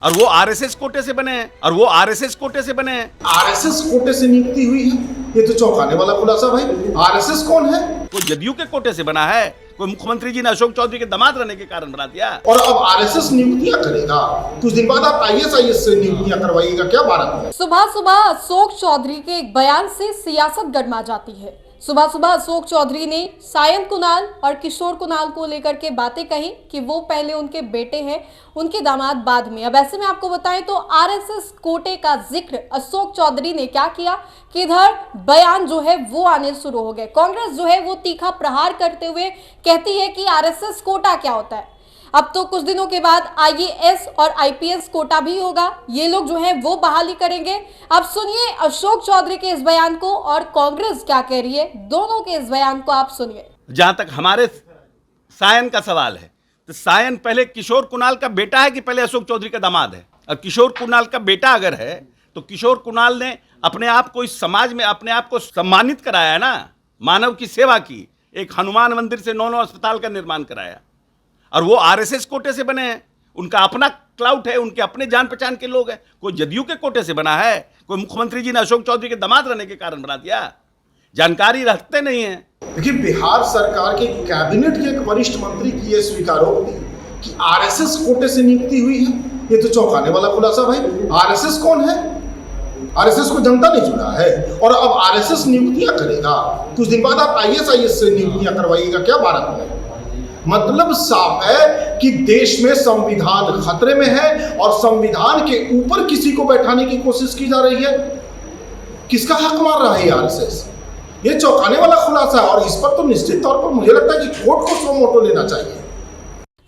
और वो आरएसएस कोटे से बने हैं आरएसएस कोटे से नियुक्ति हुई है। ये तो चौंकाने वाला खुलासा भाई। आरएसएस कौन है? कोई जदयू के कोटे से बना है, कोई मुख्यमंत्री जी ने अशोक चौधरी के दामाद रहने के कारण बना दिया। और अब आरएसएस नियुक्तियां करेगा, कुछ दिन बाद आप आईएसआईएस से नियुक्तियां करवाइएगा क्या भारत में? सुबह सुबह अशोक चौधरी के एक बयान से सियासत गरमा जाती है। सुबह सुबह अशोक चौधरी ने सायन कुणाल और किशोर कुणाल को लेकर के बातें कही कि वो पहले उनके बेटे हैं, उनके दामाद बाद में। अब ऐसे में आपको बताएं तो आरएसएस कोटे का जिक्र अशोक चौधरी ने क्या किया कि इधर बयान जो है वो आने शुरू हो गए। कांग्रेस जो है वो तीखा प्रहार करते हुए कहती है कि आरएसएस कोटा क्या होता है। अब तो कुछ दिनों के बाद आईएएस और आईपीएस कोटा भी होगा, ये लोग जो हैं वो बहाली करेंगे। अब सुनिए अशोक चौधरी के इस बयान को और कांग्रेस क्या कह रही है, दोनों के इस बयान को आप सुनिए। जहां तक हमारे सायन का सवाल है तो सायन पहले किशोर कुणाल का बेटा है कि पहले अशोक चौधरी का दामाद है? और किशोर कुणाल का बेटा अगर है तो किशोर कुणाल ने अपने आप को इस समाज में अपने आप को सम्मानित कराया है ना, मानव की सेवा की, एक हनुमान मंदिर से 9 अस्पताल का निर्माण कराया। और वो आरएसएस कोटे से बने हैं, उनका अपना क्लाउट है, उनके अपने जान पहचान के लोग हैं। कोई जदयू के कोटे से बना है, कोई मुख्यमंत्री जी ने अशोक चौधरी के दामाद रहने के कारण बना दिया। जानकारी रखते नहीं है। देखिए, बिहार सरकार के कैबिनेट के एक वरिष्ठ मंत्री की यह स्वीकारोक्ति कि आरएसएस कोटे से नियुक्ति हुई है, ये तो चौंकाने वाला खुलासा भाई। आरएसएस कौन है? आरएसएस को जनता ने चुना है और अब आरएसएस नियुक्तियां करेगा, कुछ दिन बाद आप आईएसआईएस से नियुक्तियां करवाइएगा क्या भारत में? मतलब साफ है कि देश में संविधान खतरे में है और संविधान के ऊपर किसी को बैठाने की कोशिश की जा रही है। किसका हक मार रहा है आरएसएस? ये चौंकाने वाला खुलासा है और इस पर तो निश्चित तौर पर मुझे लगता है कि कोर्ट को सो मोटो लेना चाहिए।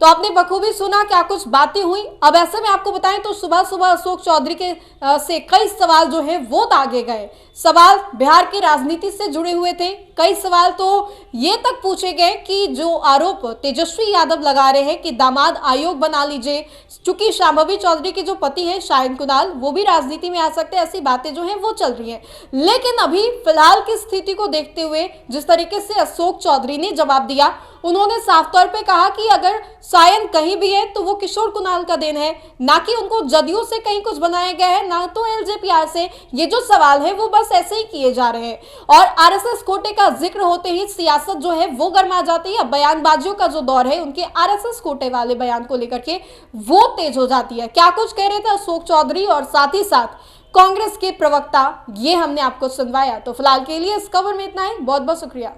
तो आपने बखूबी सुना क्या कुछ बातें हुई। अब ऐसे में आपको बताएं तो सुबह सुबह अशोक चौधरी के से कई सवाल जो है वो दागे गए। सवाल बिहार की राजनीति से जुड़े हुए थे, कई सवाल तो ये तक पूछे गए कि जो आरोप तेजस्वी यादव लगा रहे हैं कि दामाद आयोग बना लीजिए, चूंकि शांभवी चौधरी के जो पति हैं सायन कुणाल वो भी राजनीति में आ सकते हैं, ऐसी बातें जो हैं वो चल रही हैं। लेकिन अभी फिलहाल की स्थिति को देखते हुए जिस तरीके से अशोक चौधरी ने जवाब दिया, उन्होंने साफ तौर पे कहा कि अगर सायन कहीं भी है तो वो किशोर कुणाल का देन है, ना कि उनको जदयू से कहीं कुछ बनाया गया है, ना तो एलजेपीआर से। ये जो सवाल है वो बस ऐसे ही किए जा रहे हैं और आरएसएस कोटे का जिक्र होते ही सियासत जो है वो गर्मा जाती है। बयानबाजियों का जो दौर है उनके आरएसएस कोटे वाले बयान को लेकर के वो तेज हो जाती है। क्या कुछ कह रहे थे अशोक चौधरी और साथ ही साथ कांग्रेस के प्रवक्ता, ये हमने आपको सुनवाया। तो फिलहाल के लिए इस खबर में इतना ही। बहुत बहुत शुक्रिया।